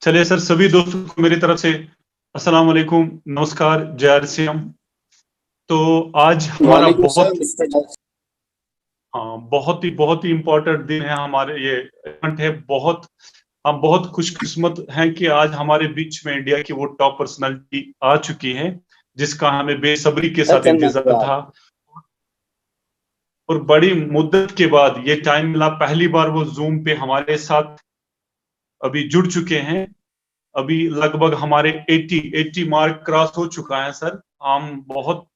चलिए सर, सभी दोस्तों को मेरी तरफ से अस्सलाम वालेकुम, नमस्कार, जय आरसीएम। तो आज हमारा वालेकुम बहुत सलाम मिस्टर डॉक्टर। बहुत ही इम्पोर्टेंट दिन है। हमारे ये इवेंट है। हम बहुत खुशकिस्मत हैं कि आज हमारे बीच में इंडिया की वो टॉप पर्सनालिटी आ चुकी है, जिसका हमें बेसब्री के साथ इंतजार धन्यवाद। था। और बड़ी मुद्दत के बाद ये टाइम मिला। पहली बार वो जूम पे हमारे साथ अभी जुड़ चुके हैं। अभी लगभग हमारे 80 मार्क क्रॉस हो चुका है सर। हम बहुत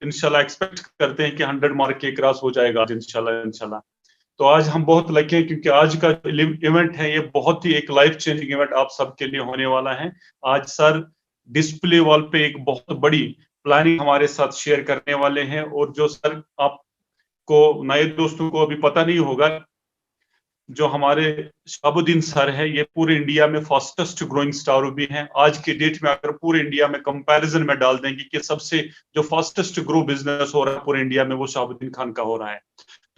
इंशाल्लाह एक्सपेक्ट करते हैं कि 100 मार्क के क्रॉस हो जाएगा आज, इंशाल्लाह इंशाल्लाह। तो आज हम बहुत लकी हैं क्योंकि आज का इवेंट है ये बहुत ही एक लाइफ चेंजिंग इवेंट आप सबके लिए होने वाला है। आज सर डिस्प्ले वॉल पे एक बहुत बड़ी प्लानिंग हमारे साथ शेयर करने वाले हैं। और जो सर आपको नए दोस्तों को अभी पता नहीं होगा, जो हमारे शहाबुद्दीन सर है, ये पूरे इंडिया में फास्टेस्ट ग्रोइंग स्टार भी हैं। आज के डेट में अगर पूरे इंडिया में कंपैरिजन में डाल देंगे कि सबसे जो फास्टेस्ट ग्रो बिजनेस हो रहा है पूरे इंडिया में, वो शहाबुद्दीन खान का हो रहा है।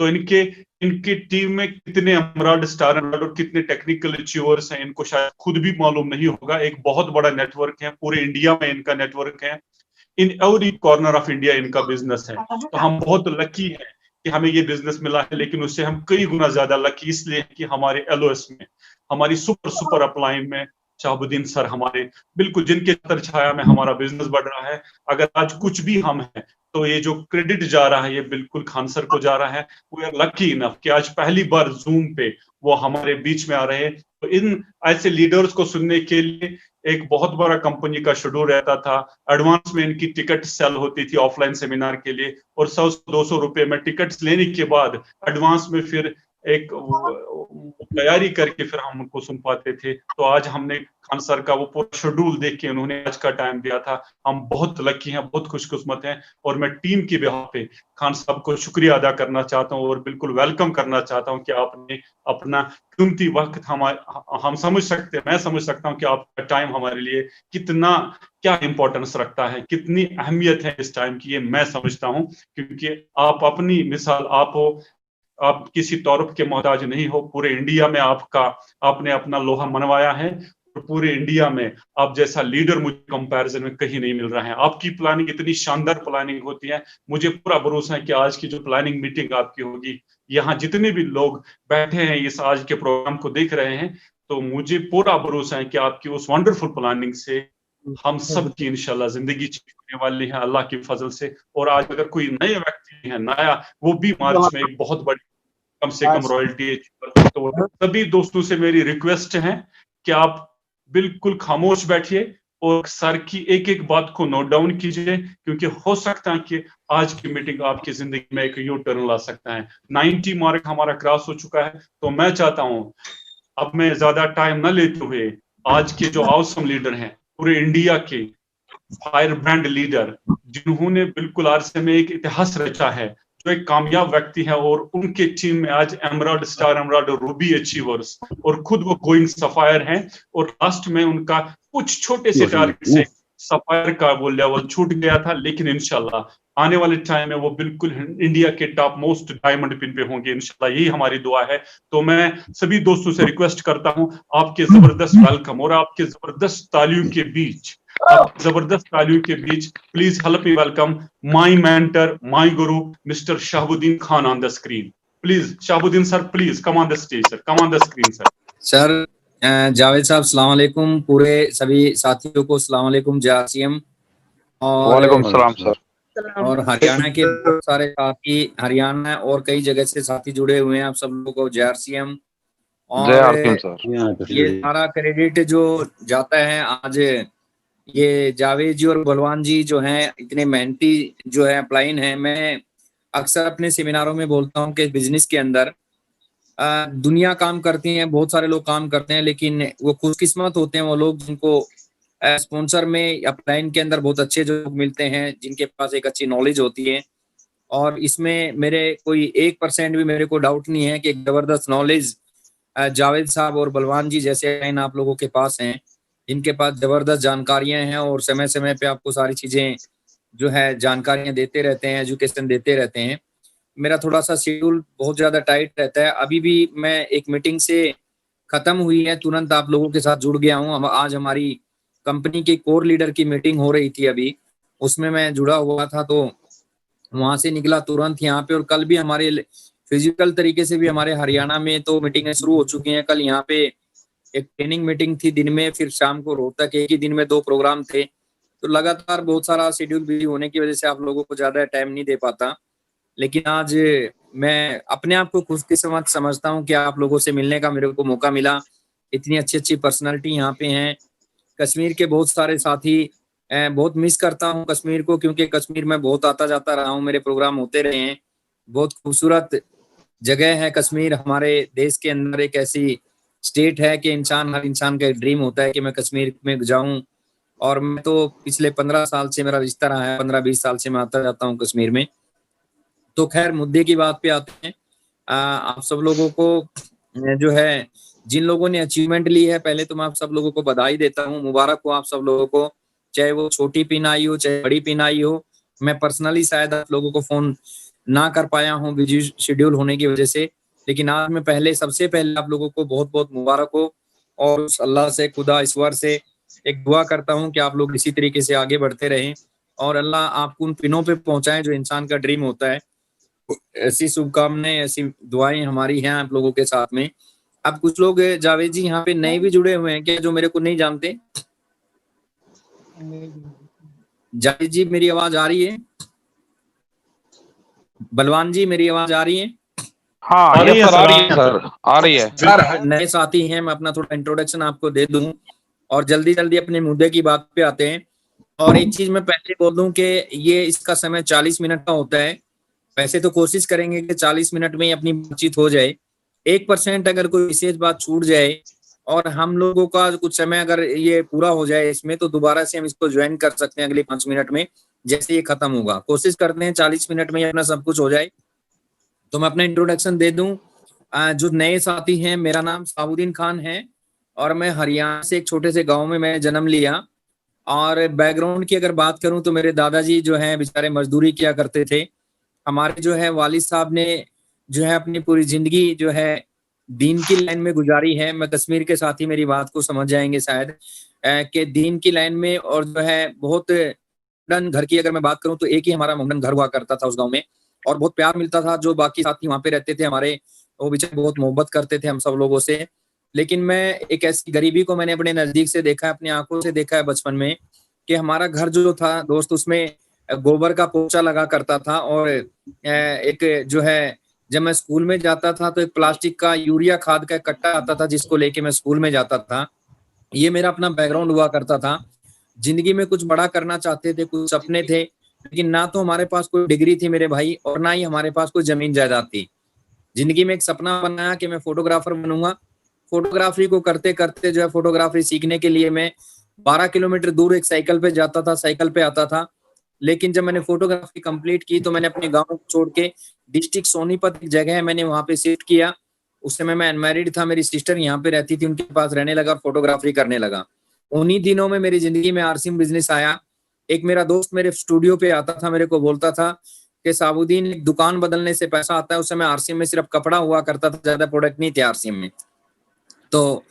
तो इनके इनकी टीम में कितने एमराल्ड स्टार एमराल्ड और कितने टेक्निकल अचीवर्स हैं, इनको शायद खुद भी मालूम नहीं होगा। एक बहुत बड़ा नेटवर्क है, पूरे इंडिया में इनका नेटवर्क है। In every corner of India इनका बिजनेस है। तो हम बहुत लकी हैं कि हमें ये बिजनेस मिला है। लेकिन उससे हम कई गुना ज्यादा लकी इसलिए कि हमारे एलओएस में, हमारी सुपर सुपर अपलाइन में शहाबुद्दीन सर हमारे बिल्कुल, जिनके छत्र छाया में हमारा बिजनेस बढ़ रहा है। अगर आज कुछ भी हम हैं तो ये जो क्रेडिट जा रहा है ये बिल्कुल खान सर को जा रहा है। वी आर लकी इनफ कि आज पहली बार जूम पे वो हमारे बीच में आ रहे हैं। तो इन ऐसे लीडर्स को सुनने के लिए एक बहुत बड़ा कंपनी का शेड्यूल रहता था। एडवांस में इनकी टिकट सेल होती थी ऑफलाइन सेमिनार के लिए, और 100-200 रुपए में टिकट्स लेने के बाद एडवांस में फिर एक तैयारी करके फिर हम उनको सुन पाते थे। तो आज हमने खान सर का वो पूरा शेड्यूल देख के उन्होंने आज का टाइम दिया था। हम बहुत लकी हैं, बहुत खुशकिस्मत हैं। और मैं टीम के बिहाफ पे खान साहब को शुक्रिया अदा करना चाहता हूँ और बिल्कुल वेलकम करना चाहता हूँ कि आपने अपना कीमती वक्त हम समझ सकते हैं, मैं समझ सकता हूँ कि आपका टाइम हमारे लिए कितना क्या इंपॉर्टेंस रखता है, कितनी अहमियत है इस टाइम की, ये मैं समझता हूँ। क्योंकि आप अपनी मिसाल आप हो, आप किसी तौरफ के मोहताज नहीं हो। पूरे इंडिया में आपने अपना लोहा मनवाया है। और पूरे इंडिया में आप जैसा लीडर मुझे कंपैरिजन में कहीं नहीं मिल रहा है। आपकी प्लानिंग इतनी शानदार प्लानिंग होती है। मुझे पूरा भरोसा है कि आज की जो प्लानिंग मीटिंग आपकी होगी, यहाँ जितने भी लोग बैठे हैं इस आज के प्रोग्राम को देख रहे हैं, तो मुझे पूरा भरोसा है कि आपकी उस वंडरफुल प्लानिंग से हम सब की इंशाल्लाह जिंदगी चेंज होने वाली है अल्लाह की फजल से। और आज अगर कोई नए व्यक्ति है नया, वो भी मार्च में एक बहुत बड़ी कम से कम रॉयल्टी, तो सभी दोस्तों से मेरी रिक्वेस्ट है कि आप बिल्कुल खामोश बैठिए और सर की एक एक बात को नोट डाउन कीजिए। क्योंकि हो सकता है कि आज की मीटिंग आपकी जिंदगी में एक यू टर्न ला सकता है। 90 मार्क हमारा क्रॉस हो चुका है। तो मैं चाहता हूं, अब मैं ज्यादा टाइम न लेते हुए, आज के जो ऑसम लीडर हैं पूरे इंडिया के, फायर ब्रांड लीडर, जिन्होंने बिल्कुल आरसे में एक इतिहास रचा है, जो एक कामयाब व्यक्ति है, और उनके टीम में आज emerald star emerald Ruby achievers, और खुद वो गोइंग सफायर हैं। और लास्ट में उनका कुछ छोटे से टारगेट से सफायर का वो लेवल छूट गया था। लेकिन इंशाल्लाह आने वाले टाइम में वो बिल्कुल इंडिया के टॉप मोस्ट डायमंड पिन पे होंगे, इंशाल्लाह यही हमारी दुआ है। तो मैं सभी दोस्तों से रिक्वेस्ट करता हूं, आपके जबरदस्त वेलकम और आपके जबरदस्त तालियों के बीच, आपकी जबरदस्त तालियों के बीच, please help me welcome my mentor, my guru, mister Shahabuddin Khan on the screen. Please Shahabuddin sir, please come on the stage sir, come on the screen sir. Sir Javed साहब सलाम अलैकुम, पूरे सभी साथियों को सलाम अलैकुम, जय आरसीएम। वालेकुम सलाम सर। और हरियाणा के बहुत सारे साथी, हरियाणा और कई जगह से साथी जुड़े हुए हैं, आप सब लोगों को जय आरसीएम। जय और आरसीएम सर। ये सारा क्रेडिट जो जाता है आज, ये जावेद जी और बलवान जी जो हैं, इतने मेहनती जो है अपलाइन है। मैं अक्सर अपने सेमिनारों में बोलता हूँ कि बिजनेस के अंदर दुनिया काम करती है, बहुत सारे लोग काम करते हैं, लेकिन वो खुशकिस्मत होते हैं वो लोग जिनको स्पॉन्सर में अपलाइन के अंदर बहुत अच्छे जो लोग मिलते हैं, जिनके पास एक अच्छी नॉलेज होती है। और इसमें मेरे कोई 1% भी मेरे को डाउट नहीं है कि एक जबरदस्त नॉलेज जावेद साहब और बलवान जी जैसे आप लोगों के पास हैं, इनके पास जबरदस्त जानकारियां हैं और समय समय पे आपको सारी चीजें जो है जानकारियां देते रहते हैं, एजुकेशन देते रहते हैं। मेरा थोड़ा सा शेड्यूल बहुत ज्यादा टाइट रहता है। अभी भी मैं एक मीटिंग से खत्म हुई है तुरंत आप लोगों के साथ जुड़ गया हूँ। आज हमारी कंपनी के कोर लीडर की मीटिंग हो रही थी अभी, उसमें मैं जुड़ा हुआ था, तो वहां से निकला तुरंत यहाँ पे। और कल भी हमारे फिजिकल तरीके से भी हमारे हरियाणा में तो मीटिंगें शुरू हो चुकी हैं। कल यहाँ पे एक ट्रेनिंग मीटिंग थी दिन में, फिर शाम को रोहतक, एक ही दिन में 2 प्रोग्राम थे। तो लगातार बहुत सारा शेड्यूल बिजी होने की वजह से आप लोगों को ज्यादा टाइम नहीं दे पाता। लेकिन आज मैं अपने आप को खुशकिस्मत समझता हूँ कि आप लोगों से मिलने का मेरे को मौका मिला। इतनी अच्छी अच्छी पर्सनालिटी यहाँ पे हैं। कश्मीर के बहुत सारे साथी, बहुत मिस करता हूँ कश्मीर को, क्योंकि कश्मीर में बहुत आता जाता रहा हूँ, मेरे प्रोग्राम होते रहे हैं। बहुत खूबसूरत जगह है कश्मीर। हमारे देश के अंदर एक ऐसी स्टेट है कि हर इंसान का एक ड्रीम होता है कि मैं कश्मीर में जाऊं। और मैं तो पिछले 15 साल से मेरा रिश्ता रहा है, 15-20 साल से मैं आता जाता हूँ कश्मीर में। तो खैर मुद्दे की बात पे आते हैं। आप सब लोगों को जो है, जिन लोगों ने अचीवमेंट ली है, पहले तो मैं आप सब लोगों को बधाई देता हूँ, मुबारक हो आप सब लोगों को, चाहे वो छोटी पिन आई हो चाहे बड़ी पिन आई हो। मैं पर्सनली शायद आप लोगों को फोन ना कर पाया हूँ बिजी शेड्यूल होने की वजह से, लेकिन आज मैं सबसे पहले आप लोगों को बहुत बहुत मुबारक हो। और उस अल्लाह से, खुदा ईश्वर से एक दुआ करता हूँ कि आप लोग इसी तरीके से आगे बढ़ते रहें और अल्लाह आपको उन पिनों पे पहुंचाए जो इंसान का ड्रीम होता है। ऐसी शुभकामनाएं, ऐसी दुआएं हमारी हैं आप लोगों के साथ में। अब कुछ लोग जावेद जी यहाँ पे नए भी जुड़े हुए हैं क्या, जो मेरे को नहीं जानते? जावेद जी मेरी आवाज आ रही है? बलवान जी मेरी आवाज आ रही है? हाँ आ रही है सर, आ सर, रही है सर, आ रही है। सर नए साथी हैं, मैं अपना थोड़ा इंट्रोडक्शन आपको दे दूं और जल्दी जल्दी अपने मुद्दे की बात पे आते हैं। और एक चीज मैं पहले बोल दूं कि ये इसका समय 40 मिनट का होता है। वैसे तो कोशिश करेंगे कि 40 मिनट में ही अपनी बातचीत हो जाए। 1% अगर कोई विशेष बात छूट जाए और हम लोगों का कुछ समय अगर ये पूरा हो जाए इसमें, तो दोबारा से हम इसको ज्वाइन कर सकते हैं अगले 5 मिनट में, जैसे ये खत्म होगा। कोशिश करते हैं 40 मिनट में ही अपना सब कुछ हो जाए। तो मैं अपना इंट्रोडक्शन दे दूं। जो नए साथी हैं, मेरा नाम साबुद्दीन खान है और मैं हरियाणा से एक छोटे से गांव में मैंने जन्म लिया। और बैकग्राउंड की अगर बात करूं तो मेरे दादाजी जो हैं बेचारे मजदूरी किया करते थे। हमारे जो है वालिद साहब ने जो है अपनी पूरी जिंदगी जो है दीन की लाइन में गुजारी है। मैं कश्मीर के साथी मेरी बात को समझ जाएंगे शायद, कि दीन की लाइन में। और जो है बहुत मॉडर्न घर की अगर मैं बात करूं तो एक ही हमारा मॉडर्न घर हुआ करता था उस गांव में, और बहुत प्यार मिलता था। जो बाकी साथी वहां पे रहते थे हमारे, वो बेचारे बहुत मोहब्बत करते थे हम सब लोगों से। लेकिन मैं एक ऐसी गरीबी को मैंने अपने नजदीक से देखा है, अपनी आंखों से देखा है बचपन में, कि हमारा घर जो था दोस्त, उसमें गोबर का पोछा लगा करता था। और एक जो है, जब मैं स्कूल में जाता था तो एक प्लास्टिक का यूरिया खाद का कट्टा आता था जिसको लेके मैं स्कूल में जाता था। ये मेरा अपना बैकग्राउंड हुआ करता था। जिंदगी में कुछ बड़ा करना चाहते थे, कुछ सपने थे, लेकिन ना तो हमारे पास कोई डिग्री थी मेरे भाई, और ना ही हमारे पास कोई जमीन जायदाद थी। जिंदगी में एक सपना बनाया कि मैं फोटोग्राफर बनूंगा। फोटोग्राफी को करते करते जो है, फोटोग्राफी सीखने के लिए मैं 12 किलोमीटर दूर एक साइकिल पे जाता था, साइकिल पे आता था। लेकिन जब मैंने फोटोग्राफी कंप्लीट की तो मैंने अपने गांव को छोड़ के डिस्ट्रिक्ट सोनीपत एक जगह है, मैंने वहां पे शिफ्ट किया। उस समय मैं अनमैरिड था, मेरी सिस्टर यहाँ पे रहती थी, उनके पास रहने लगा, फोटोग्राफी करने लगा। उन्हीं दिनों में मेरी जिंदगी में आरसीएम बिजनेस आया। एक मेरा दोस्त मेरे स्टूडियो पे आता था, मेरे को बोलता था कि साबुद्दीन, एक दुकान बदलने से पैसा आता है। उस समय आरसीएम में सिर्फ कपड़ा हुआ करता था, ज्यादा प्रोडक्ट नहीं थे आरसीएम में। तो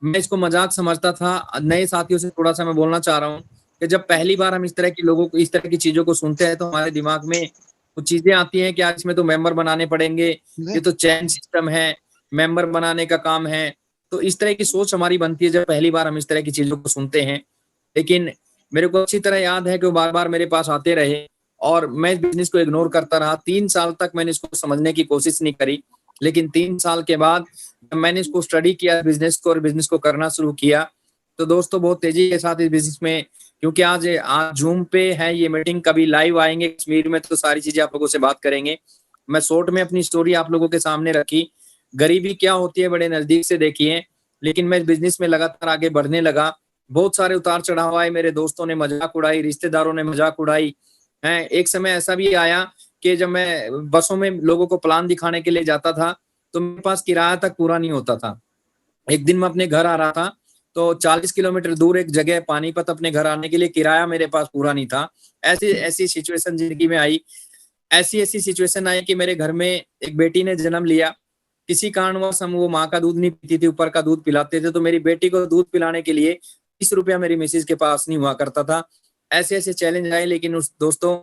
मैं इसको मजाक समझता था। नए साथियों से थोड़ा सा मैं बोलना चाह रहा हूँ कि जब पहली बार हम इस तरह की लोगों को, इस तरह की चीजों को सुनते हैं, तो हमारे दिमाग में कुछ चीजें आती हैं कि आज इसमें तो मेंबर बनाने पड़ेंगे, ये तो चैन सिस्टम है, मेंबर बनाने का काम है। तो इस तरह की सोच हमारी बनती है जब पहली बार हम इस तरह की चीजों को सुनते हैं। लेकिन मेरे को अच्छी तरह याद है कि वो बार बार मेरे पास आते रहे और मैं इस बिजनेस को इग्नोर करता रहा। 3 साल तक मैंने इसको समझने की कोशिश नहीं करी। लेकिन 3 साल के बाद जब मैंने इसको स्टडी किया बिजनेस को, और बिजनेस को करना शुरू किया, तो दोस्तों बहुत तेजी के साथ इस बिजनेस में, क्योंकि आज जूम पे है ये मीटिंग, कभी लाइव आएंगे कश्मीर में तो सारी चीजें आप लोगों से बात करेंगे। मैं शॉर्ट में अपनी स्टोरी आप लोगों के सामने रखी, गरीबी क्या होती है बड़े नजदीक से देखिए। लेकिन मैं बिजनेस में लगातार आगे बढ़ने लगा। बहुत सारे उतार चढ़ाव आए, मेरे दोस्तों ने मजाक उड़ाई, रिश्तेदारों ने मजाक उड़ाई है। एक समय ऐसा भी आया कि जब मैं बसों में लोगों को प्लान दिखाने के लिए जाता था तो मेरे पास किराया तक पूरा नहीं होता था। एक दिन मैं अपने घर आ रहा था तो 40 किलोमीटर दूर एक जगह पानीपत अपने घर आने के लिए किराया मेरे पास पूरा नहीं था। ऐसी ऐसी सिचुएशन जिंदगी में आई। ऐसी ऐसी सिचुएशन आई कि मेरे घर में एक बेटी ने जन्म लिया। किसी कारणवश हम वो माँ का दूध नहीं पीती थी, ऊपर का दूध पिलाते थे, तो मेरी बेटी को दूध पिलाने के लिए 30 रुपया मेरी मिसेज के पास नहीं हुआ करता था। ऐसे ऐसे चैलेंज आए, लेकिन उस दोस्तों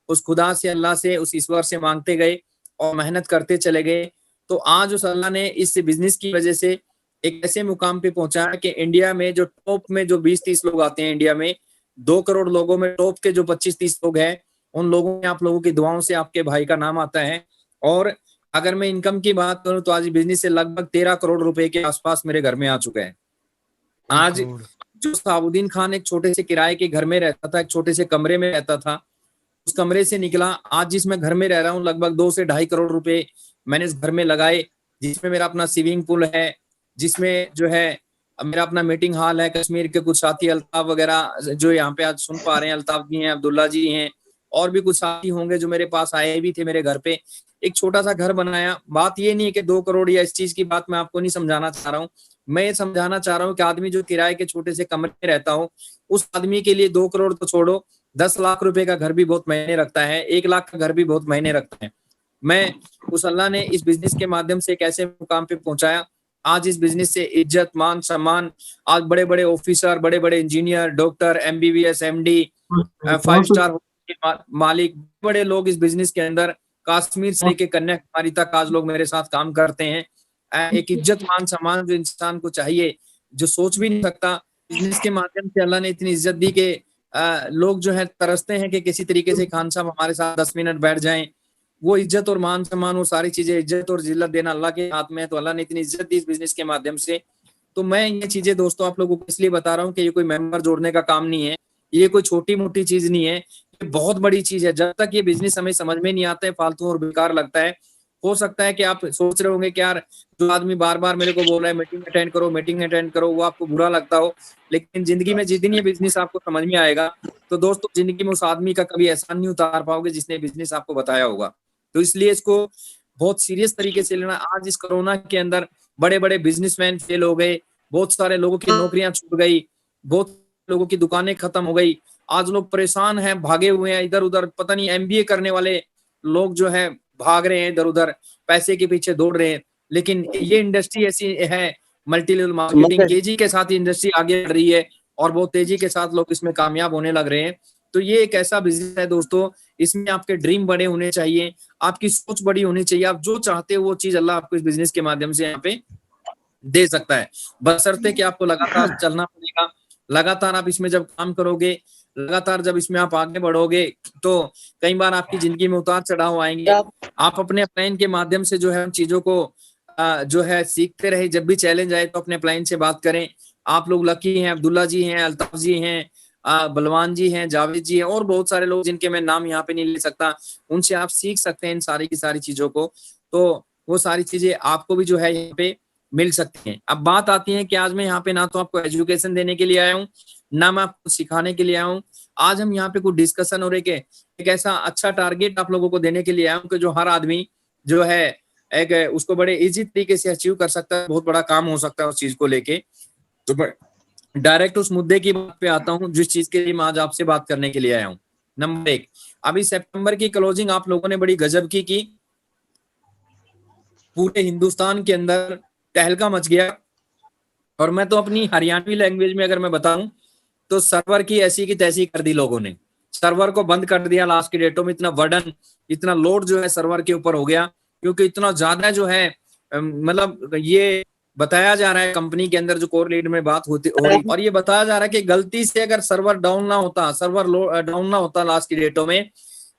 उस खुदा से, अल्लाह से, उस ईश्वर से मांगते गए और मेहनत करते चले गए। तो आज उस अल्लाह ने इस बिजनेस की वजह से एक ऐसे मुकाम पे पहुंचा कि इंडिया में जो टॉप में जो 20-30 लोग आते हैं, इंडिया में 2 करोड़ लोगों में टॉप के जो 25-30 लोग हैं, उन लोगों में आप लोगों की दुआओं से आपके भाई का नाम आता है। और अगर मैं इनकम की बात करूं तो आज बिजनेस से लगभग 13 करोड़ रुपए के आसपास मेरे घर में आ चुका है। आज जो साबुद्दीन खान एक छोटे से किराए के घर में रहता था, एक छोटे से कमरे में रहता था, उस कमरे से निकला, आज जिसमें घर में रह रहा हूँ, लगभग 2 से 2.5 करोड़ रुपए मैंने इस घर में लगाए, जिसमें मेरा अपना स्विमिंग पूल है, जिसमें जो है मेरा अपना मीटिंग हॉल है। कश्मीर के कुछ साथी अल्ताफ वगैरह जो यहाँ पे आज सुन पा रहे हैं, अल्ताफ जी हैं, अब्दुल्ला जी हैं, और भी कुछ साथी होंगे जो मेरे पास आए भी थे मेरे घर पे। एक छोटा सा घर बनाया। बात ये नहीं है कि 2 करोड़ या इस चीज की बात मैं आपको नहीं समझाना चाह रहा हूँ। मैं ये समझाना चाह रहा हूँ कि आदमी जो किराए के छोटे से कमरे में रहता हो, उस आदमी के लिए 2 करोड़ तो छोड़ो, 10 लाख रुपए का घर भी बहुत महीने रखता है, 1 लाख का घर भी बहुत महीने रखता है। मैं उस अल्लाह ने इस बिजनेस के माध्यम से एक ऐसे मुकाम पे पहुंचाया, आज इस बिजनेस से इज्जत, मान, सम्मान, आज बड़े बड़े ऑफिसर, बड़े बड़े engineer, doctor, MBBS, MD, 5 star मालिक, बड़े लोग इस बिजनेस के अंदर, कश्मीर से लेके कन्याकुमारी तक आज लोग मेरे साथ काम करते हैं। एक इज्जत, मान, सम्मान जो इंसान को चाहिए, जो सोच भी नहीं सकता, बिजनेस के माध्यम से अल्लाह ने इतनी इज्जत दी कि लोग जो है तरसते हैं कि किसी तरीके से खान साहब हमारे साथ 10 मिनट बैठ जाएं। वो इज्जत और मान सम्मान, वो सारी चीजें, इज्जत और जिल्लत देना अल्लाह के हाथ में है। तो अल्लाह ने इतनी इज्जत दी इस बिजनेस के माध्यम से। तो मैं ये चीजें दोस्तों आप लोगों को इसलिए बता रहा हूँ कि ये कोई मेंबर जोड़ने का काम नहीं है, ये कोई छोटी मोटी चीज नहीं है, ये बहुत बड़ी चीज है। जब तक ये बिजनेस हमें समझ में नहीं आता है, फालतू और बेकार लगता है। हो सकता है कि आप सोच रहे होंगे कि यार जो आदमी बार बार मेरे को बोल रहा है मीटिंग अटेंड करो, मीटिंग अटेंड करो, वो आपको बुरा लगता हो, लेकिन जिंदगी में जिस दिन ये बिजनेस आपको समझ में आएगा, तो दोस्तों जिंदगी में उस आदमी का कभी एहसान नहीं उतार पाओगे जिसने बिजनेस आपको बताया होगा। तो इसलिए इसको बहुत सीरियस तरीके से लेना। आज इस कोरोना के अंदर बड़े बड़े बिजनेसमैन फेल हो गए, बहुत सारे लोगों की नौकरियां छूट गई, बहुत लोगों की दुकानें खत्म हो गई, आज लोग परेशान हैं, भागे हुए हैं इधर उधर। पता नहीं MBA करने वाले लोग जो है भाग रहे हैं इधर उधर, पैसे के पीछे दौड़ रहे हैं। लेकिन ये इंडस्ट्री ऐसी है, मल्टी लेवल मार्केटिंग, तेजी के साथ इंडस्ट्री आगे बढ़ रही है और बहुत तेजी के साथ लोग इसमें कामयाब होने लग रहे हैं। तो ये एक ऐसा बिजनेस है दोस्तों, इसमें आपके ड्रीम बड़े होने चाहिए, आपकी सोच बड़ी होनी चाहिए। आप जो चाहते हो वो चीज अल्लाह आपको इस बिजनेस के माध्यम से यहाँ पे दे सकता है, बशर्ते कि आपको लगातार चलना पड़ेगा। लगातार आप इसमें जब काम करोगे, लगातार जब इसमें आप आगे बढ़ोगे, तो कई बार आपकी जिंदगी में उतार चढ़ाव आएंगे। आप अपने अपलाइन के माध्यम से जो है उन चीजों को जो है सीखते रहे। जब भी चैलेंज आए तो अपने अपलाइन से बात करें। आप लोग लकी हैं, अब्दुल्ला जी हैं, अल्ताफ जी हैं, बलवान जी हैं, जावेद जी हैं, और बहुत सारे लोग जिनके मैं नाम यहाँ पे नहीं ले सकता, उनसे आप सीख सकते हैं इन सारी की सारी चीजों को। तो वो सारी चीजें आपको भी जो है यहाँ पे मिल सकती हैं। अब बात आती है कि आज मैं यहाँ पे ना तो आपको एजुकेशन देने के लिए आया हूँ, ना मैं आपको सिखाने के लिए आया हूँ। आज हम यहाँ पे कुछ डिस्कशन हो रहे के एक ऐसा अच्छा टारगेट आप लोगों को देने के लिए आया हूँ कि जो हर आदमी जो है एक उसको बड़े इजी तरीके से अचीव कर सकता है, बहुत बड़ा काम हो सकता है उस चीज को लेके। तो डायरेक्ट उस मुद्दे की बात पे आता हूँ जिस चीज के लिए मैं आज आपसे बात करने के लिए आया हूँ। नंबर 1, अभी सितंबर की क्लोजिंग आप लोगों ने बड़ी गजब की पूरे हिंदुस्तान के अंदर तहलका मच गया। और मैं तो अपनी हरियाणवी लैंग्वेज में अगर मैं बताऊं तो सर्वर की ऐसी की तैसी कर दी लोगों ने, सर्वर को बंद कर दिया। लास्ट की डेटों में इतना बर्डन, इतना लोड जो है सर्वर के ऊपर हो गया, क्योंकि इतना ज्यादा जो है मतलब ये बताया जा रहा है कंपनी के अंदर जो कोर लीड में बात हो रही, और ये बताया जा रहा है कि गलती से अगर सर्वर डाउन ना होता, सर्वर डाउन ना होता लास्ट की डेटों में,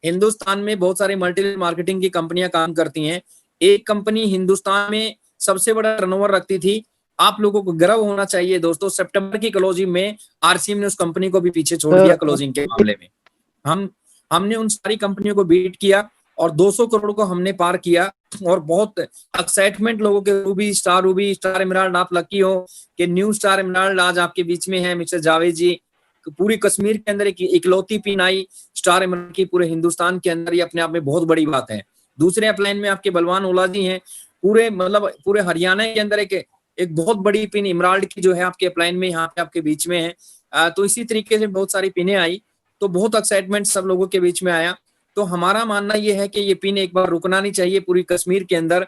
हिंदुस्तान में बहुत सारी मल्टी मार्केटिंग की कंपनियां काम करती हैं। एक कंपनी हिंदुस्तान में सबसे बड़ा टर्नओवर रखती थी। आप लोगों को गर्व होना चाहिए दोस्तों, सितंबर की क्लोजिंग में RCM ने उस कंपनी को भी पीछे छोड़ दिया क्लोजिंग के मामले में। हमने उन सारी कंपनियों को बीट किया और 200 करोड़ को हमने पार किया। और बहुत एक्साइटमेंट लोगों के, रूबी स्टार एमराल्ड, आप लकी हो कि न्यू स्टार एमराल्ड आज आपके बीच में है मिस्टर जावेद जी। पूरी कश्मीर के अंदर एक इकलौती पिन आई स्टार एमराल्ड की पूरे हिंदुस्तान के अंदर, ये अपने आप में बहुत बड़ी बात है। दूसरे अपलाइन में आपके बलवान ओला जी हैं, पूरे मतलब पूरे हरियाणा के अंदर एक बहुत बड़ी पिन इमराल्ड की जो है आपके अपलाइन में यहाँ पे आपके बीच में है। तो इसी तरीके से बहुत सारी पिनें आई, तो बहुत एक्साइटमेंट सब लोगों के बीच में आया। तो हमारा मानना यह है कि ये पिन एक बार रुकना नहीं चाहिए पूरी कश्मीर के अंदर।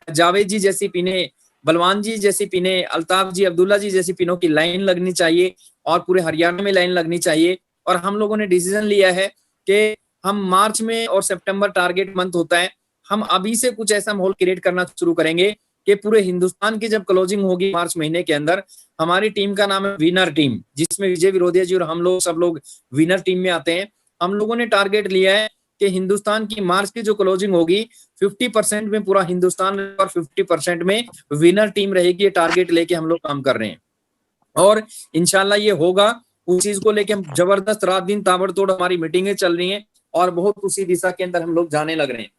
जावेद जी जैसी पिने, बलवान जी जैसी पिने, अल्ताफ जी, अब्दुल्ला जी जैसी पिनों की लाइन लगनी चाहिए और पूरे हरियाणा में लाइन लगनी चाहिए। और हम लोगों ने डिसीजन लिया है कि हम मार्च में, और सितंबर टारगेट मंथ होता है, हम अभी से कुछ ऐसा माहौल क्रिएट करना शुरू करेंगे कि पूरे हिंदुस्तान की जब क्लोजिंग होगी मार्च महीने के अंदर, हमारी टीम का नाम है विनर टीम, जिसमें विजय विरोधिया जी और हम लोग सब लोग विनर टीम में आते हैं। हम लोगों ने टारगेट लिया है कि हिंदुस्तान की मार्च की जो क्लोजिंग होगी 50% में पूरा हिंदुस्तान और 50% में विनर टीम रहेगी। ये टारगेट लेके हम लोग काम कर रहे हैं और इंशाल्लाह ये होगा। उस चीज को लेके हम जबरदस्त रात दिन ताबड़तोड़ हमारी मीटिंगें चल रही हैं और बहुत उसी दिशा के अंदर हम लोग जाने लग रहे हैं।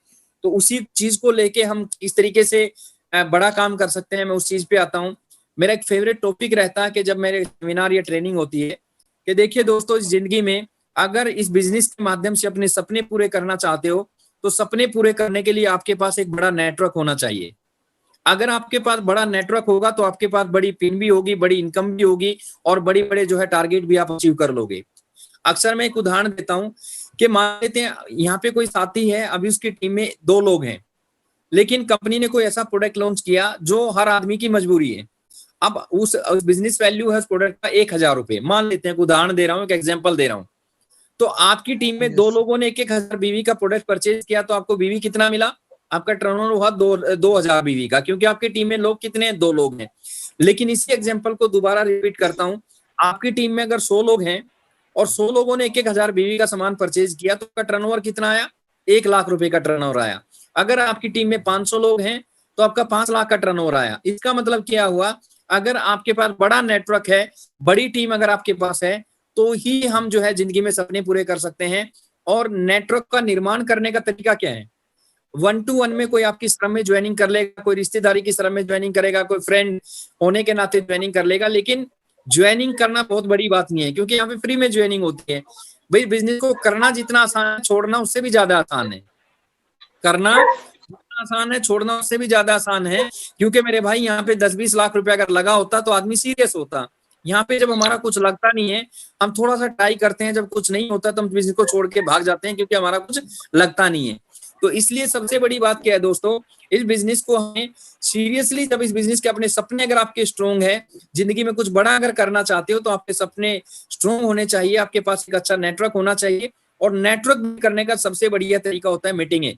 तो उसी चीज को लेके हम इस तरीके से बड़ा काम कर सकते हैं, मैं उस चीज पे आता हूँ। मेरा एक फेवरेट टॉपिक रहता है कि जब मेरे सेमिनार या ट्रेनिंग होती है कि देखिए दोस्तों, इस जिंदगी में अगर इस बिजनेस के माध्यम से अपने सपने पूरे करना चाहते हो तो सपने पूरे करने के लिए आपके पास एक बड़ा नेटवर्क होना चाहिए। अगर आपके पास बड़ा नेटवर्क होगा तो आपके पास बड़ी पिन भी होगी, बड़ी इनकम भी होगी और बड़े बड़े जो है टारगेट भी आप अचीव कर लोगे। अक्सर मैं एक उदाहरण देता हूं कि मान लेते हैं यहाँ पे कोई साथी है, अभी उसकी टीम में 2 लोग हैं, लेकिन कंपनी ने कोई ऐसा प्रोडक्ट लॉन्च किया जो हर आदमी की मजबूरी है। अब उस बिजनेस वैल्यू है उस प्रोडक्ट का 1000 रुपए, मान लेते हैं, उदाहरण दे रहा हूँ, एक एग्जाम्पल दे रहा हूँ। तो आपकी टीम में 2 लोगों ने 1,000 बीवी का प्रोडक्ट परचेज किया, तो आपको बीवी कितना मिला? आपका टर्नओवर हुआ 2,000 बीवी का, क्योंकि आपकी टीम में लोग कितने हैं? 2 लोग हैं। लेकिन इसी एग्जांपल को दोबारा रिपीट करता हूं, आपकी टीम में अगर 100 लोग हैं और 100 लोगों ने 1,000 बीवी का सामान परचेज किया तो आपका टर्नओवर कितना आया? 1 लाख रुपए का टर्नओवर आया। अगर आपकी टीम में 500 लोग हैं तो आपका 5 लाख का टर्नओवर आया। इसका मतलब क्या हुआ? अगर आपके पास बड़ा नेटवर्क है, बड़ी टीम अगर आपके पास है, तो ही हम जो है जिंदगी में सपने पूरे कर सकते हैं। और नेटवर्क का निर्माण करने का तरीका क्या है? 1 to 1 में कोई आपकी श्रम में ज्वाइनिंग कर लेगा, कोई रिश्तेदारी की श्रम में ज्वाइनिंग करेगा, कोई फ्रेंड होने के नाते ज्वाइनिंग कर लेगा, लेकिन ज्वाइनिंग करना बहुत बड़ी बात नहीं है, क्योंकि यहाँ पे फ्री में ज्वाइनिंग होती है। भाई बिजनेस को करना जितना आसान है, छोड़ना उससे भी ज्यादा आसान है। करना जितना आसान है, छोड़ना उससे भी ज्यादा आसान है। क्योंकि मेरे भाई यहाँ पे 10-20 लाख रुपया अगर लगा होता तो आदमी सीरियस होता। यहाँ पे जब हमारा कुछ लगता नहीं है, हम थोड़ा सा ट्राई करते हैं, जब कुछ नहीं होता तो हम बिजनेस को छोड़ के भाग जाते हैं, क्योंकि हमारा कुछ लगता नहीं है। तो इसलिए सबसे बड़ी बात क्या है दोस्तों, इस बिजनेस को हमें सीरियसली, जब इस बिजनेस के अपने सपने अगर आपके स्ट्रॉन्ग है, जिंदगी में कुछ बड़ा अगर करना चाहते हो तो आपके सपने स्ट्रॉन्ग होने चाहिए, आपके पास एक अच्छा नेटवर्क होना चाहिए। और नेटवर्क करने का सबसे बढ़िया तरीका होता है मीटिंगें।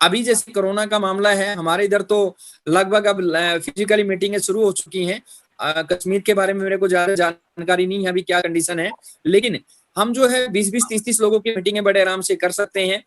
अभी जैसे कोरोना का मामला है हमारे इधर, तो लगभग अब फिजिकली मीटिंगें शुरू हो चुकी हैं। कश्मीर के बारे में मेरे को ज्यादा जानकारी नहीं है अभी क्या कंडीशन है, लेकिन हम जो है 20-20, 30-30 लोगों की मीटिंगें बड़े आराम से कर सकते हैं।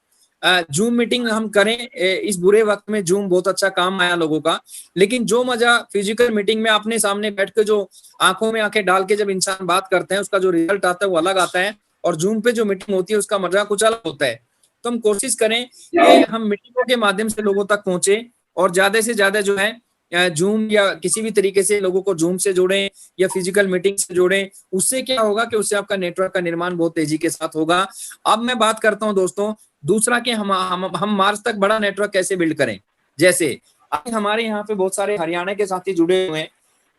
जूम मीटिंग हम करें, इस बुरे वक्त में जूम बहुत अच्छा काम आया लोगों का, लेकिन जो मजा फिजिकल मीटिंग में अपने सामने बैठ के जो आंखों में आंखें डाल के जब इंसान बात करते हैं, उसका जो रिजल्ट आता है वो अलग आता है। और जूम पे जो मीटिंग होती है उसका मजा कुछ अलग होता है। तो हम कोशिश करें कि हम मीटिंगों के माध्यम से लोगों तक पहुंचे और ज्यादा से ज्यादा जो है जूम या किसी भी तरीके से लोगों को जूम से जोड़ें या फिजिकल मीटिंग से जोड़ें। उससे क्या होगा कि उससे आपका नेटवर्क का निर्माण बहुत तेजी के साथ होगा। अब मैं बात करता हूं दोस्तों दूसरा कि हम मार्च तक बड़ा नेटवर्क कैसे बिल्ड करें। जैसे अब हमारे यहाँ पे बहुत सारे हरियाणा के साथी जुड़े हुए हैं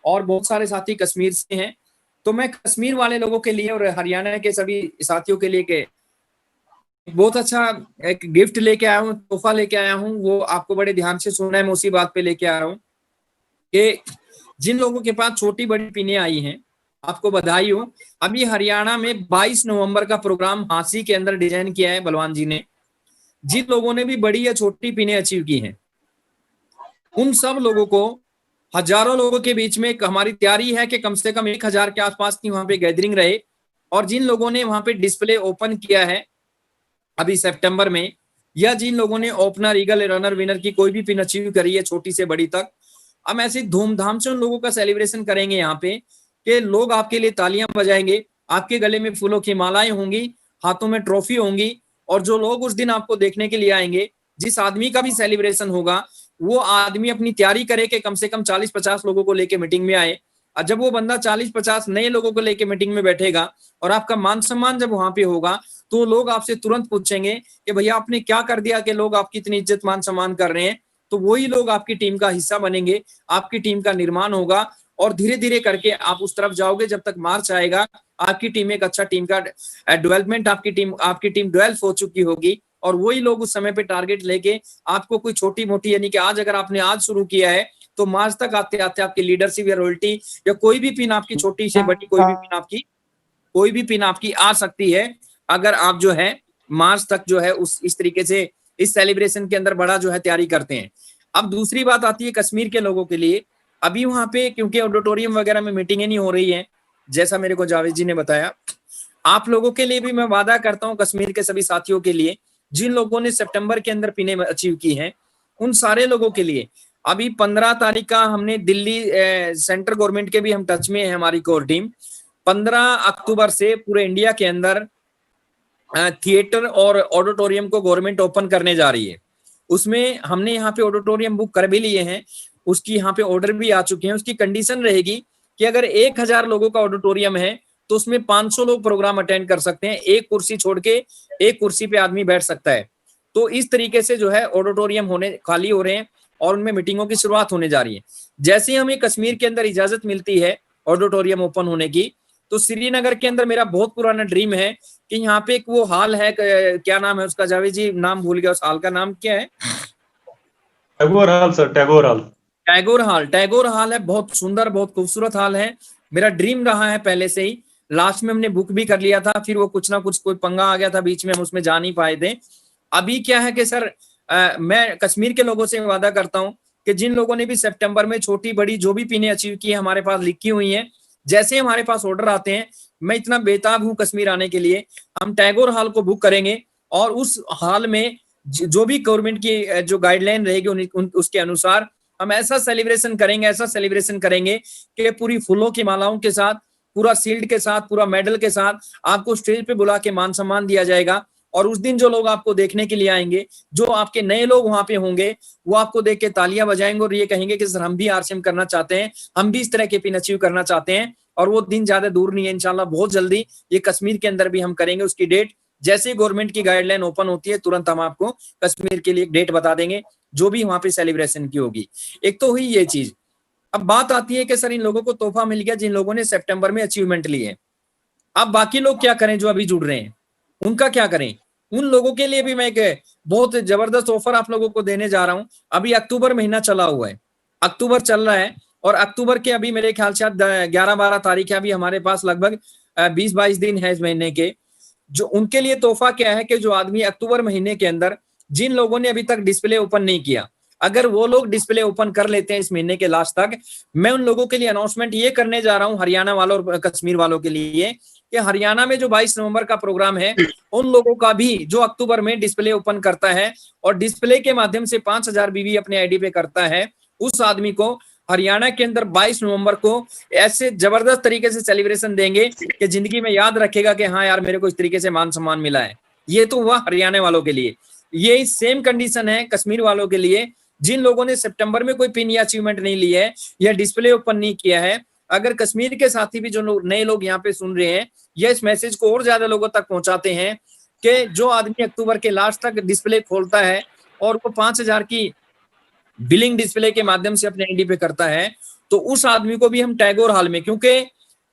और बहुत सारे साथी कश्मीर से हैं, तो मैं कश्मीर वाले लोगों के लिए और हरियाणा के सभी साथियों के लिए के बहुत अच्छा एक गिफ्ट लेके आया हूँ, तोहफा लेके आया हूँ। वो आपको बड़े ध्यान से सुनना है, मैं उसी बात पे लेके आ रहा हूँ कि जिन लोगों के पास छोटी बड़ी पिनें आई हैं, आपको बधाई हो। अभी हरियाणा में 22 नवंबर का प्रोग्राम हांसी के अंदर डिजाइन किया है बलवान जी ने। जिन लोगों ने भी बड़ी या छोटी पिनें अचीव की हैं, उन सब लोगों को, हजारों लोगों के बीच में हमारी तैयारी है कि कम से कम 1000 के आसपास की वहां पे गैदरिंग रहे। और जिन लोगों ने वहां पे डिस्प्ले ओपन किया है अभी सितंबर में, या जिन लोगों ने ओपनर, ईगल, रनर, विनर की कोई भी पिन अचीव करी है छोटी से बड़ी तक, हम ऐसे धूमधाम से उन लोगों का सेलिब्रेशन करेंगे यहाँ पे कि लोग आपके लिए तालियां बजाएंगे, आपके गले में फूलों की मालाएं होंगी, हाथों में ट्रॉफी होंगी। और जो लोग उस दिन आपको देखने के लिए आएंगे, जिस आदमी का भी सेलिब्रेशन होगा, वो आदमी अपनी तैयारी करे कि कम से कम 40-50 लोगों को लेके मीटिंग में आए। और जब वो बंदा 40-50 नए लोगों को लेके मीटिंग में बैठेगा और आपका मान सम्मान जब वहां पे होगा, तो लोग आपसे तुरंत पूछेंगे कि भैया आपने क्या कर दिया कि लोग आपकी इतनी इज्जत मान सम्मान कर रहे हैं। तो वही लोग आपकी टीम का हिस्सा बनेंगे, आपकी टीम का निर्माण होगा और धीरे धीरे करके आप उस तरफ जाओगे। जब तक मार्च आएगा, आपकी टीम एक अच्छा टीम का डेवलपमेंट, आपकी टीम डेवलप हो चुकी होगी और वही लोग उस समय पे टारगेट लेके आपको कोई छोटी मोटी, यानी कि आज अगर आपने आज शुरू किया है तो मार्च तक आते आते आपकी लीडरशिप या रॉयल्टी या कोई भी पिन आपकी छोटी से बड़ी कोई भी पिन आपकी आ सकती है, अगर आप जो है मार्च तक जो है इस तरीके से इस सेलिब्रेशन के अंदर बड़ा जो है तैयारी करते हैं। अब दूसरी बात आती है कश्मीर के लोगों के लिए। अभी वहां पे क्योंकि ऑडिटोरियम वगैरह में मीटिंगें नहीं हो रही है, जैसा मेरे को जावेद जी ने बताया, आप लोगों के लिए भी मैं वादा करता हूं, कश्मीर के सभी साथियों के लिए जिन लोगों ने सितंबर के अंदर पिने अचीव की हैं, उन सारे लोगों के लिए अभी 15 तारीख का हमने दिल्ली सेंट्रल गवर्नमेंट के भी हम टच में है, हमारी कोर टीम 15 अक्टूबर से पूरे इंडिया के अंदर थिएटर और ऑडिटोरियम को गवर्नमेंट ओपन करने जा रही है। उसमें हमने यहाँ पे ऑडिटोरियम बुक कर भी लिए हैं, उसकी यहाँ पे ऑर्डर भी आ चुके हैं। उसकी कंडीशन रहेगी कि अगर 1000 लोगों का ऑडिटोरियम है तो उसमें 500 लोग प्रोग्राम अटेंड कर सकते हैं, एक कुर्सी छोड़ के एक कुर्सी पे आदमी बैठ सकता है। तो इस तरीके से जो है ऑडिटोरियम होने खाली हो रहे हैं और उनमें मीटिंगों की शुरुआत होने जा रही है। जैसे ही हमें कश्मीर के अंदर इजाजत मिलती है ऑडिटोरियम ओपन होने की, तो श्रीनगर के अंदर मेरा बहुत पुराना ड्रीम है कि यहाँ पे एक वो हॉल है, क्या नाम है उसका, जावेद जी नाम भूल गया, उस हॉल का नाम क्या है? Tagore hall sir, Tagore hall. Tagore hall है, बहुत सुंदर बहुत खूबसूरत हॉल है। मेरा ड्रीम रहा है पहले से ही। लास्ट में हमने बुक भी कर लिया था, फिर वो कुछ ना कुछ कोई पंगा आ गया था बीच में, हम उसमें जा नहीं पाए थे। अभी क्या है कि सर मैं कश्मीर के लोगों से वादा करता हूँ कि जिन लोगों ने भी सितंबर में छोटी बड़ी जो भी पिने अचीव की है हमारे पास लिखी हुई है, जैसे हमारे पास ऑर्डर आते हैं, मैं इतना बेताब हूं कश्मीर आने के लिए, हम टैगोर हॉल को बुक करेंगे और उस हॉल में जो भी गवर्नमेंट की जो गाइडलाइन रहेगी उसके अनुसार हम ऐसा सेलिब्रेशन करेंगे कि पूरी फूलों की मालाओं के साथ, पूरा शील्ड के साथ, पूरा मेडल के साथ आपको स्टेज पे बुला के मान सम्मान दिया जाएगा। और उस दिन जो लोग आपको देखने के लिए आएंगे, जो आपके नए लोग वहां पे होंगे, वो आपको देख के तालियां बजाएंगे और ये कहेंगे कि सर हम भी आरसीएम करना चाहते हैं, हम भी इस तरह के पिन अचीव करना चाहते हैं। और वो दिन ज्यादा दूर नहीं है, इंशाल्लाह बहुत जल्दी ये कश्मीर के अंदर भी हम करेंगे। उसकी डेट जैसे ही गवर्नमेंट की गाइडलाइन ओपन होती है तुरंत हम आपको कश्मीर के लिए एक डेट बता देंगे, जो भी वहां पे सेलिब्रेशन की होगी। एक तो हुई ये चीज। अब बात आती है कि सर इन लोगों को तोहफा मिल गया जिन लोगों ने सितंबर में अचीवमेंट ली है, अब बाकी लोग क्या करें जो अभी जुड़ रहे हैं, उनका क्या करें? उन लोगों के लिए भी मैं एक बहुत जबरदस्त ऑफर आप लोगों को देने जा रहा हूं। अभी अक्टूबर महीना चला हुआ है, अक्टूबर चल रहा है और अक्टूबर के अभी मेरे ख्याल से 11-12 तारीख है, अभी हमारे पास लगभग 20-22 दिन है इस महीने के। जो उनके लिए तोहफा क्या है कि जो आदमी अक्टूबर महीने के अंदर, जिन लोगों ने अभी तक डिस्प्ले ओपन नहीं किया, अगर वो लोग डिस्प्ले ओपन कर लेते हैं इस महीने के लास्ट तक, मैं उन लोगों के लिए अनाउंसमेंट ये करने जा रहा हूं, हरियाणा वालों और कश्मीर वालों के लिए, कि हरियाणा में जो 22 नवंबर का प्रोग्राम है, उन लोगों का भी जो अक्टूबर में डिस्प्ले ओपन करता है और डिस्प्ले के माध्यम से 5000 बीवी अपने आईडी पे करता है, उस आदमी को हरियाणा के अंदर 22 नवंबर को ऐसे जबरदस्त तरीके से सेलिब्रेशन देंगे कि जिंदगी में याद रखेगा कि हाँ यार मेरे को इस तरीके से मान सम्मान मिला है। ये तो हुआ हरियाणा वालों के लिए। ये सेम कंडीशन है कश्मीर वालों के लिए, जिन लोगों ने सितंबर में कोई पिन या अचीवमेंट नहीं ली है या डिस्प्ले ओपन नहीं किया है। अगर कश्मीर के साथी भी जो नए लोग यहाँ पे सुन रहे हैं, या इस मैसेज को और ज्यादा लोगों तक पहुंचाते हैं कि जो आदमी अक्टूबर के लास्ट तक डिस्प्ले खोलता है और वो 5000 की बिलिंग डिस्प्ले के माध्यम से अपने आईडी पे करता है, तो उस आदमी को भी हम टैगोर हॉल में, क्योंकि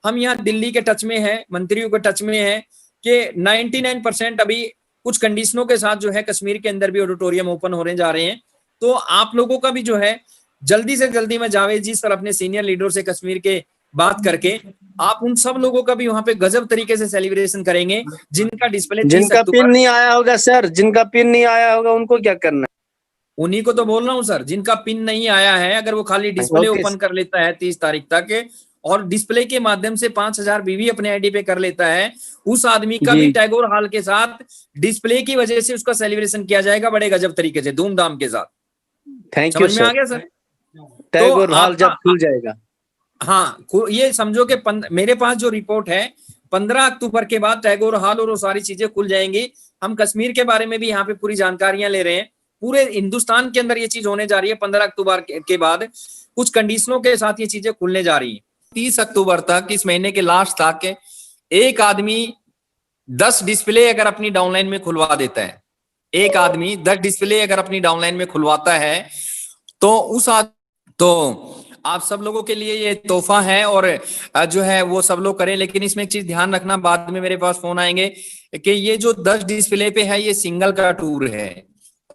हम यहाँ दिल्ली के टच में है, मंत्रियों के टच में है कि 99% अभी कुछ कंडीशनों के साथ जो है कश्मीर के अंदर भी ऑडिटोरियम ओपन होने जा रहे हैं। तो आप लोगों का भी जो है जल्दी से जल्दी, मैं जावेद जी सर अपने सीनियर लीडर से कश्मीर के बात करके, आप उन सब लोगों का भी वहां पे गजब तरीके से सेलिब्रेशन करेंगे जिनका डिस्प्ले, जिनका पिन नहीं आया होगा सर, जिनका पिन नहीं आया होगा उनको क्या करना है? उन्हीं को तो बोल रहा हूँ सर, जिनका पिन नहीं आया है, अगर वो खाली डिस्प्ले ओपन कर लेता है 30 तारीख तक और डिस्प्ले के माध्यम से 5000 बीवी अपने आईडी पे कर लेता है, उस आदमी का भी टैगोर हॉल के साथ डिस्प्ले की वजह से उसका सेलिब्रेशन किया जाएगा बड़े गजब तरीके से, धूमधाम के साथ। Thank you sir. आ गया सर? टैगोर हॉल जब खुल जाएगा, हाँ ये समझो कि मेरे पास जो रिपोर्ट है 15 अक्टूबर के बाद टैगोर हॉल और वो सारी चीजें खुल जाएंगी। हम कश्मीर के बारे में भी यहाँ पे पूरी जानकारियां ले रहे हैं, पूरे हिंदुस्तान के अंदर ये चीज होने जा रही है। 15 अक्टूबर के बाद कुछ कंडीशनों के साथ ये चीजें खुलने जा रही है। 30 अक्टूबर तक, इस महीने के लास्ट तक, एक आदमी 10 डिस्प्ले अगर अपनी डाउनलाइन में खुलवा देता है, एक आदमी 10 डिस्प्ले अगर अपनी डाउनलाइन में खुलवाता है, तो आप सब लोगों के लिए ये तोहफा है और जो है वो सब लोग करें। लेकिन इसमें एक चीज ध्यान रखना, बाद में मेरे पास फोन आएंगे कि ये जो 10 डिस्प्ले पे है ये सिंगल का टूर है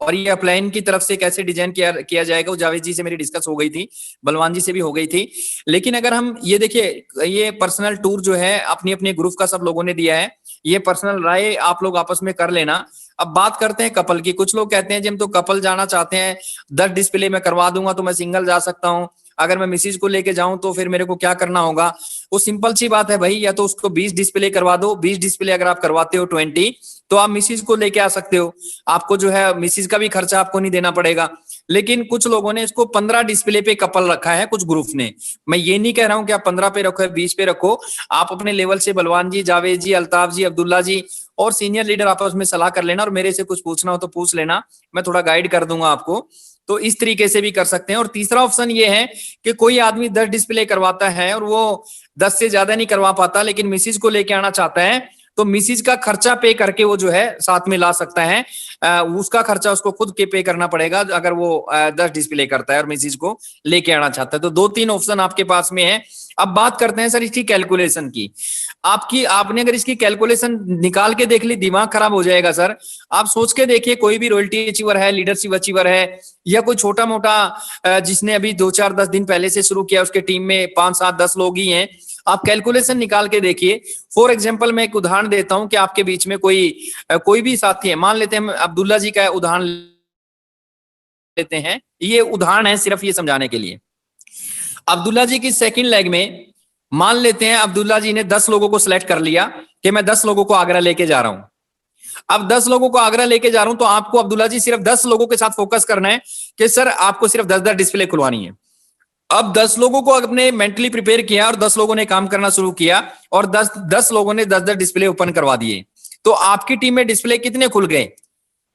और ये अपलाइन की तरफ से कैसे डिजाइन किया जाएगा वो जावेद जी से मेरी डिस्कस हो गई थी, बलवान जी से भी हो गई थी। लेकिन अगर हम ये देखिए, ये पर्सनल टूर जो है अपनी अपने ग्रुप का सब लोगों ने दिया है, ये पर्सनल राय आप लोग आपस में कर लेना। अब बात करते हैं कपल की। कुछ लोग कहते हैं जी हम तो कपल जाना चाहते हैं, 10 डिस्प्ले में करवा दूंगा तो मैं सिंगल जा सकता हूँ, अगर मैं मिसिज को लेके जाऊं तो फिर मेरे को क्या करना होगा। वो सिंपल सी बात है भाई, या तो उसको 20 डिस्प्ले करवा दो, 20 डिस्प्ले अगर आप करवाते हो 20 तो आप मिसिज को लेके आ सकते हो, आपको जो है मिसिज का भी खर्चा आपको नहीं देना पड़ेगा। लेकिन कुछ लोगों ने इसको 15 डिस्प्ले पे कपल रखा है, कुछ ग्रुप ने। मैं ये नहीं कह रहा हूं कि आप 15 पे रखो या 20 पे रखो, आप अपने लेवल से बलवान जी, जावेद जी, अल्ताफ जी, अब्दुल्ला जी और सीनियर लीडर आपस में सलाह कर लेना, और मेरे से कुछ पूछना हो तो पूछ लेना, मैं थोड़ा गाइड कर दूंगा आपको। तो इस तरीके से भी कर सकते हैं। और तीसरा ऑप्शन ये है कि कोई आदमी 10 डिस्प्ले करवाता है और वो 10 से ज्यादा नहीं करवा पाता, लेकिन मिसिज को लेके आना चाहता है, तो मिसिज का खर्चा पे करके वो जो है साथ में ला सकता है। उसका खर्चा उसको खुद के पे करना पड़ेगा अगर वो 10 डिस्प्ले करता है और मिसिज को लेके आना चाहता है। तो 2-3 ऑप्शन आपके पास में है। अब बात करते हैं सर इसकी कैलकुलेशन की। आपने अगर इसकी कैलकुलेशन निकाल के देख ली, दिमाग खराब हो जाएगा सर। आप सोच के देखिए, कोई भी रॉयल्टी अचीवर है, लीडरशिप अचीवर है, या कोई छोटा मोटा जिसने अभी 2-4-10 दिन पहले से शुरू किया, उसके टीम में 5-7-10 लोग ही हैं, आप कैलकुलेशन निकाल के देखिए। फॉर एग्जांपल मैं एक उदाहरण देता हूं कि आपके बीच में कोई भी साथी है, मान लेते हैं अब्दुल्ला जी का उदाहरण लेते हैं, ये उदाहरण है सिर्फ ये समझाने के लिए। अब्दुल्ला जी की सेकंड लेग में मान लेते हैं अब्दुल्ला जी ने 10 लोगों को सिलेक्ट कर लिया कि मैं 10 लोगों को आगरा लेके जा रहा हूं। अब 10 लोगों को आगरा लेके जा रहा हूं तो आपको अब्दुल्ला जी सिर्फ 10 लोगों के साथ फोकस करना है कि सर आपको सिर्फ 10-10 डिस्प्ले खुलवानी है। अब 10 लोगों को आपने मेंटली प्रिपेयर किया और 10 लोगों ने काम करना शुरू किया और 10 लोगों ने 10-10 डिस्प्ले ओपन करवा दिए, तो आपकी टीम में डिस्प्ले कितने खुल गए?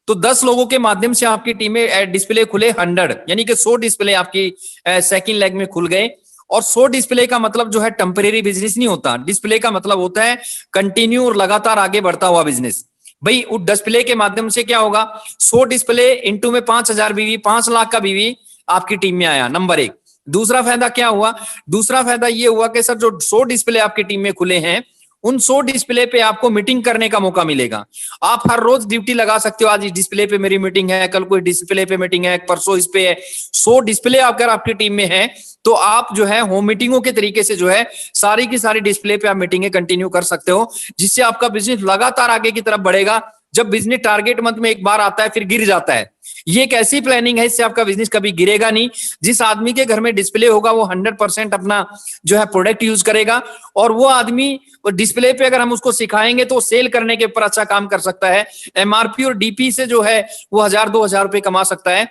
तो 10 लोगों के माध्यम से आपकी टीम में डिस्प्ले खुले 100, यानी कि 100 डिस्प्ले आपकी सेकंड लेग में खुल गए। और 100 डिस्प्ले का मतलब जो है टेम्परेरी बिजनेस नहीं होता, डिस्प्ले का मतलब होता है कंटिन्यू और लगातार आगे बढ़ता हुआ बिजनेस। भाई उस डिस्प्ले के माध्यम से क्या होगा, 100 डिस्प्ले इंटू में 5000 बीवी, 5 लाख का बीवी आपकी टीम में आया, नंबर 1। दूसरा फायदा क्या हुआ? दूसरा फायदा ये हुआ कि सर जो 100 डिस्प्ले आपकी टीम में खुले हैं, उन 100 डिस्प्ले पे आपको मीटिंग करने का मौका मिलेगा। आप हर रोज ड्यूटी लगा सकते हो, आज इस डिस्प्ले पे मेरी मीटिंग है, कल कोई डिस्प्ले पे मीटिंग है, परसों इस पे है। 100 डिस्प्ले अगर आपकी टीम में है तो आप जो है होम मीटिंगों के तरीके से जो है सारी की सारी डिस्प्ले पे आप मीटिंगें कंटिन्यू कर सकते हो, जिससे आपका बिजनेस लगातार आगे की तरफ बढ़ेगा। जब बिजनेस टारगेट मंथ में एक बार आता है फिर गिर जाता है। ये एक ऐसी प्लानिंग है, इससे आपका बिजनेस कभी गिरेगा नहीं। जिस आदमी के घर में डिस्प्ले होगा वो 100% अपना जो है प्रोडक्ट यूज करेगा, और वो आदमी डिस्प्ले पे अगर हम उसको सिखाएंगे तो सेल करने के ऊपर अच्छा काम कर सकता है। एमआरपी और डीपी से जो है वो 1000-2000 रुपए कमा सकता है।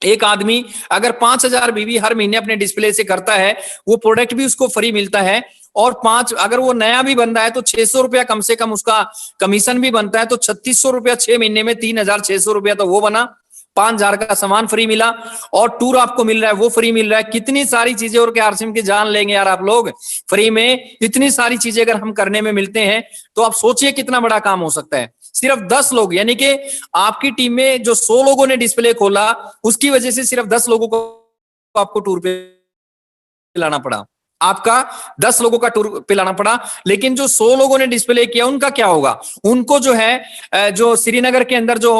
एक आदमी अगर 5000 बीवी हर महीने अपने डिस्प्ले से करता है, वो प्रोडक्ट भी उसको फ्री मिलता है, और 5 अगर वो नया भी बंदा है तो 600 रुपया कम से कम उसका कमीशन भी बनता है, तो 3600 रुपया 6 महीने में 3600 रुपया तो वो बना, 5000 का सामान फ्री मिला, और टूर आपको मिल रहा है वो फ्री मिल रहा है। कितनी सारी चीजें, और क्या आरसीएम की जान लेंगे यार आप लोग फ्री में। इतनी सारी चीजें अगर हम करने में मिलते हैं तो आप सोचिए कितना बड़ा काम हो सकता है। सिर्फ 10 लोग, यानी कि आपकी टीम में जो 100 लोगों ने डिस्प्ले खोला, उसकी वजह से सिर्फ 10 लोगों को आपको टूर पे लाना पड़ा, आपका 10 लोगों का टूर पे लाना पड़ा। लेकिन जो 100 लोगों ने डिस्प्ले किया उनका क्या होगा? उनको जो है जो श्रीनगर के अंदर जो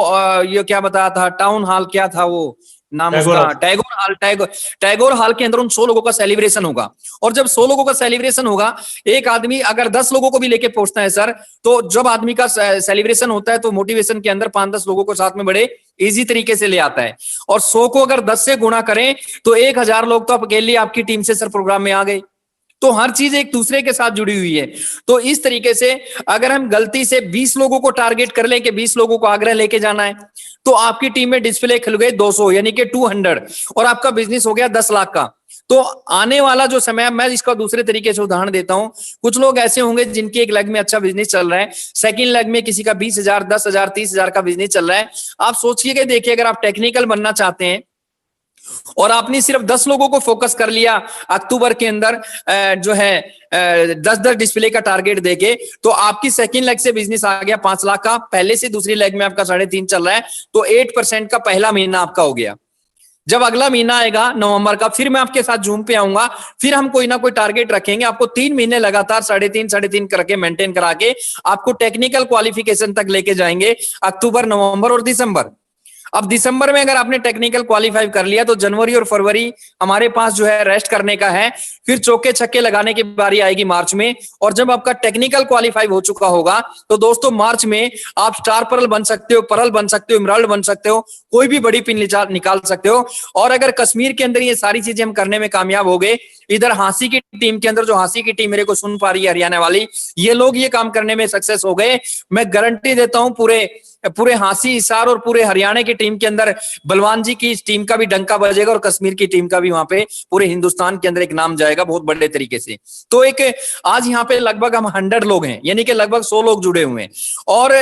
ये क्या बताया था, टाउन हॉल क्या था वो नाम उसका, टैगोर हॉल के अंदर उन 100 लोगों का सेलिब्रेशन होगा। और जब 100 लोगों का सेलिब्रेशन होगा, एक आदमी अगर 10 लोगों को भी लेके पहुंचता है सर, तो जब आदमी का सेलिब्रेशन होता है तो मोटिवेशन के अंदर 5-10 लोगों को साथ में बड़े इजी तरीके से ले आता है। और 100 को अगर 10 से गुणा करें तो 1000 लोग तो अकेले आपकी टीम से सर प्रोग्राम में आ गए। तो हर चीज एक दूसरे के साथ जुड़ी हुई है। तो इस तरीके से अगर हम गलती से 20 लोगों को टारगेट कर लें कि 20 लोगों को आगरा लेके जाना है, तो आपकी टीम में डिस्प्ले खुल गए 200, यानी कि 200, और आपका बिजनेस हो गया 10 लाख का। तो आने वाला जो समय, मैं इसका दूसरे तरीके से उदाहरण देता हूं। कुछ लोग ऐसे होंगे जिनके एक लेग में अच्छा बिजनेस चल रहा है, सेकंड लेग में किसी का 20,000, 10,000, 30,000 का बिजनेस चल रहा है। आप सोचिए कि देखिए, अगर आप टेक्निकल बनना चाहते हैं और आपने सिर्फ 10 लोगों को फोकस कर लिया अक्टूबर के अंदर जो है 10-10 डिस्प्ले का टारगेट देके, तो आपकी सेकंड लेग से बिजनेस आ गया 5 लाख का। पहले से दूसरी लेग में आपका 3.5 चल रहा है, तो 8% का पहला महीना आपका हो गया। जब अगला महीना आएगा नवंबर का, फिर मैं आपके साथ जूम पे आऊंगा, फिर हम कोई ना कोई टारगेट रखेंगे। आपको 3 महीने लगातार 3.5 करके मेंटेन करा के आपको टेक्निकल क्वालिफिकेशन तक लेके जाएंगे, अक्टूबर, नवंबर और दिसंबर। अब दिसंबर में अगर आपने टेक्निकल क्वालिफाई कर लिया तो जनवरी और फरवरी हमारे पास जो है रेस्ट करने का है, फिर चौके छक्के लगाने की बारी आएगी मार्च में। और जब आपका टेक्निकल क्वालिफाई हो चुका होगा तो दोस्तों मार्च में आप स्टार पर्ल बन सकते हो, पर्ल बन सकते हो, इमराल्ड बन सकते हो, कोई भी बड़ी पिन निकाल सकते हो। और अगर कश्मीर के अंदर ये सारी चीजें हम करने में कामयाब हो गए, इधर हांसी की टीम के अंदर, जो हांसी की टीम मेरे को सुन पा रही है हरियाणा वाली, ये लोग ये काम करने में सक्सेस हो गए, मैं गारंटी देता हूं पूरे हांसी, हिसार और पूरे हरियाणा की टीम के अंदर बलवान जी की टीम का भी डंका बजेगा और कश्मीर की टीम का भी वहां पे पूरे हिंदुस्तान के अंदर एक नाम जाएगा बहुत बड़े तरीके से। तो एक आज यहाँ पे लगभग हम 100 लोग हैं, यानी कि लगभग 100 लोग जुड़े हुए हैं। और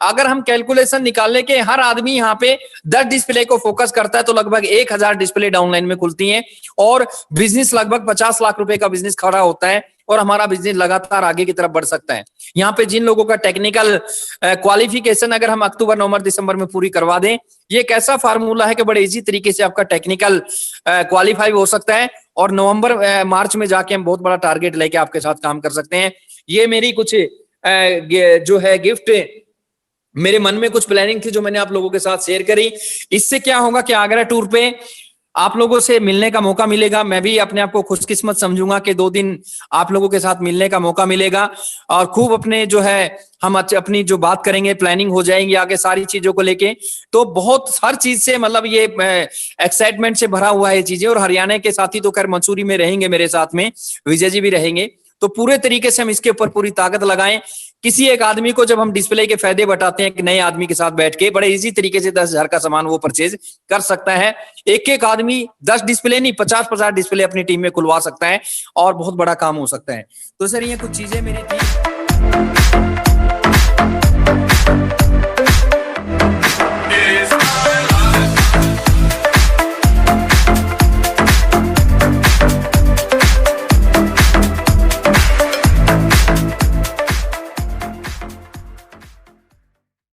अगर हम कैलकुलेशन निकालने के, हर आदमी यहाँ पे 10 डिस्प्ले को फोकस करता है तो लगभग 1000 डिस्प्ले डाउनलाइन में खुलती हैं और बिजनेस लगभग 50 लाख रुपए का बिजनेस खड़ा होता है और हमारा बिजनेस लगातार आगे की तरफ बढ़ सकता है। यहाँ पे जिन लोगों का टेक्निकल क्वालिफिकेशन अगर हम अक्टूबर, नवंबर, दिसंबर में पूरी करवा दें, ये एक ऐसा फार्मूला है कि बड़े इजी तरीके से आपका टेक्निकल क्वालिफाई हो सकता है और नवंबर, मार्च में जाके हम बहुत बड़ा टारगेट लेके आपके साथ काम कर सकते हैं। ये मेरी कुछ जो है गिफ्ट, मेरे मन में कुछ प्लानिंग थी जो मैंने आप लोगों के साथ शेयर करी। इससे क्या होगा कि आगरा टूर पे आप लोगों से मिलने का मौका मिलेगा। मैं भी अपने आप को खुशकिस्मत समझूंगा कि 2 दिन आप लोगों के साथ मिलने का मौका मिलेगा और खूब अपने जो है हम अपनी जो बात करेंगे, प्लानिंग हो जाएंगी आगे सारी चीजों को लेके। तो बहुत हर चीज से मतलब ये एक्साइटमेंट से भरा हुआ है ये चीजें। और हरियाणा के साथी तो खैर मंसूरी में रहेंगे मेरे साथ में, विजय जी भी रहेंगे, तो पूरे तरीके से हम इसके ऊपर पूरी ताकत लगाएं। किसी एक आदमी को जब हम डिस्प्ले के फायदे बताते हैं कि नए आदमी के साथ बैठ के बड़े इजी तरीके से 10,000 का सामान वो परचेज कर सकता है। एक आदमी 10 डिस्प्ले नहीं 50 डिस्प्ले अपनी टीम में खुलवा सकता है और बहुत बड़ा काम हो सकता है। तो सर ये कुछ चीजें मेरी थी।